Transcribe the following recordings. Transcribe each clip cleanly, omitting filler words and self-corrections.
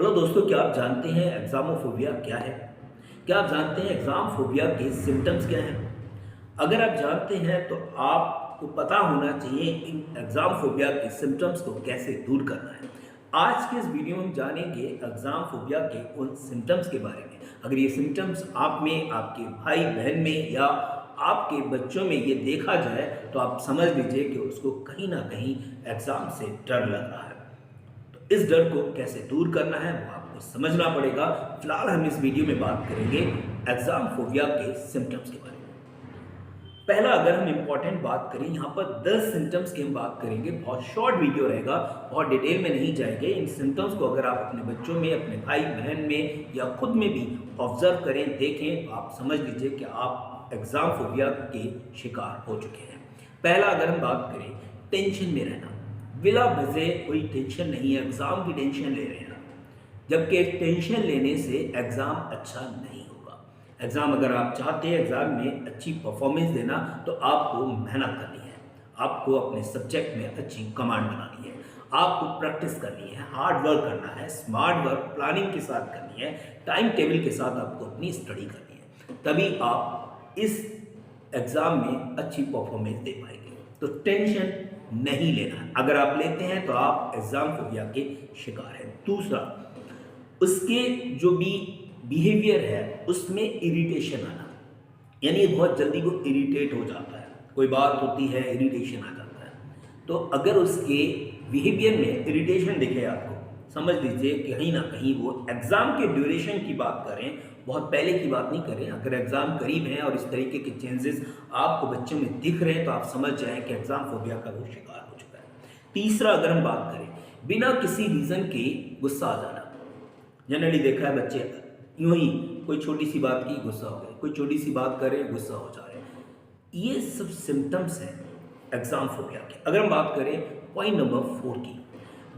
Hello दोस्तों, क्या आप जानते हैं एग्जामोफोबिया क्या है? क्या आप जानते हैं एग्जाम फोबिया के सिम्टम्स क्या हैं? अगर आप जानते हैं तो आपको पता होना चाहिए इन एग्जाम फोबिया के सिम्टम्स को कैसे दूर करना है। आज के इस वीडियो में हम जानेंगे एग्जाम फोबिया के उन सिम्टम्स के बारे में। अगर ये सिम्टम्स आप में, आपके भाई बहन में या आपके बच्चों में ये देखा जाए तो आप समझ लीजिए कि उसको कहीं ना कहीं एग्जाम से डर लग रहा है। इस डर को कैसे दूर करना है वो आपको समझना पड़ेगा। फिलहाल हम इस वीडियो में बात करेंगे एग्जाम फोबिया के सिम्टम्स के बारे में। पहला, अगर हम इंपॉर्टेंट बात करें, यहाँ पर 10 सिम्टम्स की हम बात करेंगे। बहुत शॉर्ट वीडियो रहेगा, बहुत डिटेल में नहीं जाएंगे। इन सिम्टम्स को अगर आप अपने बच्चों में, अपने भाई बहन में या खुद में भी ऑब्जर्व करें, देखें, तो आप समझ लीजिए कि आप एग्जाम फोबिया के शिकार हो चुके हैं। पहला, अगर हम बात करें, टेंशन में रहना। बिला वजह कोई टेंशन नहीं है, एग्जाम की टेंशन ले रहे हैं, जबकि टेंशन लेने से एग्जाम अच्छा नहीं होगा। एग्जाम अगर आप चाहते हैं एग्जाम में अच्छी परफॉर्मेंस देना तो आपको मेहनत करनी है, आपको अपने सब्जेक्ट में अच्छी कमांड बनानी है, आपको प्रैक्टिस करनी है, हार्ड वर्क करना है, स्मार्ट वर्क प्लानिंग के साथ करनी है, टाइम टेबल के साथ आपको अपनी स्टडी करनी है, तभी आप इस एग्जाम में अच्छी परफॉर्मेंस दे पाएंगे। तो टेंशन नहीं लेना है। अगर आप लेते हैं तो आप एग्जाम फोबिया के शिकार हैं। दूसरा, उसके जो भी बिहेवियर है उसमें इरिटेशन आना, यानी बहुत जल्दी वो इरिटेट हो जाता है, कोई बात होती है इरिटेशन आ जाता है। तो अगर उसके बिहेवियर में इरिटेशन दिखे आपको, समझ लीजिए कि कहीं ना कहीं वो एग्जाम के ड्यूरेशन की बात करें, बहुत पहले की बात नहीं करें। अगर एग्जाम करीब है और इस तरीके के चेंजेस आपको बच्चों में दिख रहे हैं तो आप समझ जाएं कि एग्जाम फोबिया का वो शिकार हो चुका है। तीसरा, अगर हम बात करें, बिना किसी रीजन के गुस्सा आ जाना। जनरली देखा है बच्चे यूं ही कोई छोटी सी बात की गुस्सा हो गए, कोई छोटी सी बात करे गुस्सा हो जा रहे हैं। ये सब सिम्टम्स हैं एग्जाम फोबिया के। अगर हम बात करें पॉइंट नंबर 4 की,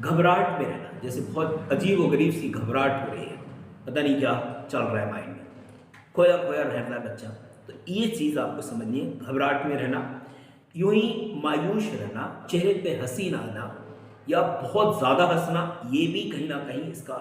घबराहट में रहना। जैसे बहुत अजीब व गरीब सी घबराहट हो रही है, पता नहीं क्या चल रहा है माइंड में, खोया खोया रहता है बच्चा। तो ये चीज़ आपको समझनी है, घबराहट में रहना। यूं ही मायूस रहना, चेहरे पे हंसी ना आना या बहुत ज़्यादा हंसना, ये भी कहीं ना कहीं इसका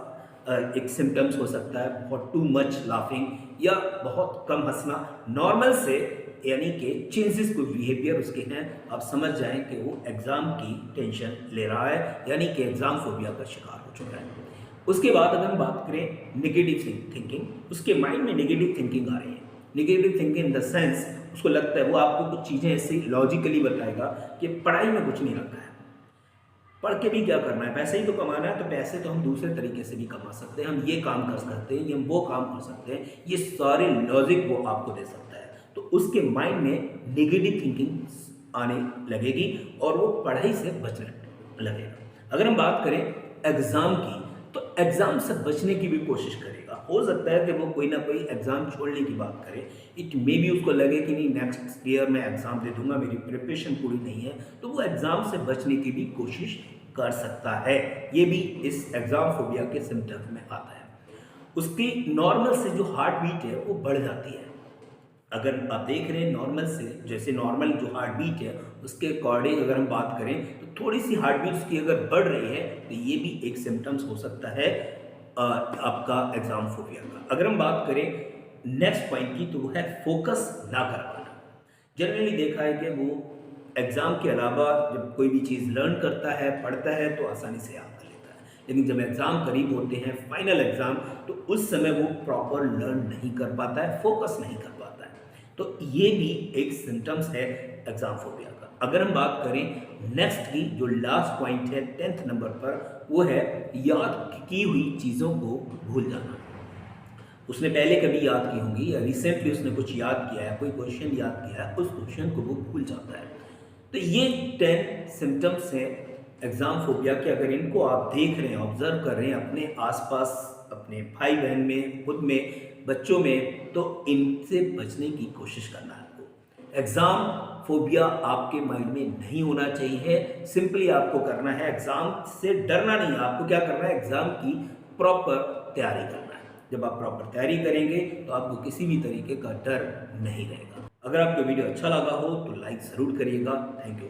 एक सिम्टम्स हो सकता है। बहुत टू मच लाफिंग या बहुत कम हंसना, नॉर्मल से यानी कि चेंजेस कोई बिहेवियर उसके हैं, आप समझ जाएं कि वो एग्ज़ाम की टेंशन ले रहा है, यानी कि एग्ज़ाम फोबिया का शिकार हो चुका है। उसके बाद अगर हम बात करें नेगेटिव थिंकिंग, उसके माइंड में नेगेटिव थिंकिंग आ रही है। Negative thinking in the sense, उसको लगता है, वो आपको कुछ चीज़ें ऐसी लॉजिकली बताएगा कि पढ़ाई में कुछ नहीं रखा है, पढ़ के भी क्या करना है, पैसे ही तो कमाना है, तो पैसे तो हम दूसरे तरीके से भी कमा सकते हैं, हम ये काम कर सकते हैं, हम वो काम कर सकते हैं, ये सारे लॉजिक वो आपको दे सकता है। तो उसके माइंड में नेगेटिव थिंकिंग आने लगेगी और वो पढ़ाई से बचने लगेगा। अगर हम बात करें एग्जाम की, तो एग्जाम से बचने की भी कोशिश करेगा। हो सकता है कि वो कोई ना कोई एग्जाम छोड़ने की बात करे, इट मे बी उसको लगे कि नहीं नेक्स्ट ईयर मैं एग्जाम दे दूंगा, मेरी प्रिपरेशन पूरी नहीं है, तो वो एग्जाम से बचने की भी कोशिश कर सकता है। ये भी इस एग्जाम फोबिया के सिम्टम्स में आता है। उसकी नॉर्मल से जो हार्ट बीट है वो बढ़ जाती है। अगर आप देख रहे हैं नॉर्मल से, जैसे नॉर्मल जो हार्ट बीट है उसके अकॉर्डिंग अगर हम बात करें तो थोड़ी सी हार्ट बीट उसकी अगर बढ़ रही है तो ये भी एक सिम्टम्स हो सकता है आपका एग्जाम फोबिया का। अगर हम बात करें नेक्स्ट पॉइंट की, तो वो है फोकस ना कर पाना। जनरली देखा है कि वो एग्जाम के अलावा जब कोई भी चीज़ लर्न करता है, पढ़ता है, तो आसानी से याद कर लेता है, लेकिन जब एग्जाम करीब होते हैं, फाइनल एग्जाम, तो उस समय वो प्रॉपर लर्न नहीं कर पाता है, फोकस नहीं कर पाता है। तो ये भी एक सिम्टम्स है एग्जाम फोबिया का। अगर हम बात करें नेक्स्ट की, जो लास्ट पॉइंट है 10th नंबर पर, वो है याद की हुई चीज़ों को भूल जाना। उसने पहले कभी याद की होंगी या रिसेंटली उसने कुछ याद किया है, कोई क्वेश्चन याद किया है, उस क्वेश्चन को वो भूल जाता है। तो ये 10 सिम्टम्स हैं एग्जाम फोबिया के। अगर इनको आप देख रहे हैं, ऑब्जर्व कर रहे हैं अपने आसपास, अपने भाई बहन में, खुद में, बच्चों में, तो इनसे बचने की कोशिश करना है आपको। एग्जाम फोबिया आपके माइंड में नहीं होना चाहिए। सिंपली आपको करना है, एग्जाम से डरना नहीं है, आपको क्या करना है, एग्जाम की प्रॉपर तैयारी करना है। जब आप प्रॉपर तैयारी करेंगे तो आपको किसी भी तरीके का डर नहीं रहेगा। अगर आपको वीडियो अच्छा लगा हो तो लाइक ज़रूर करिएगा। Thank you.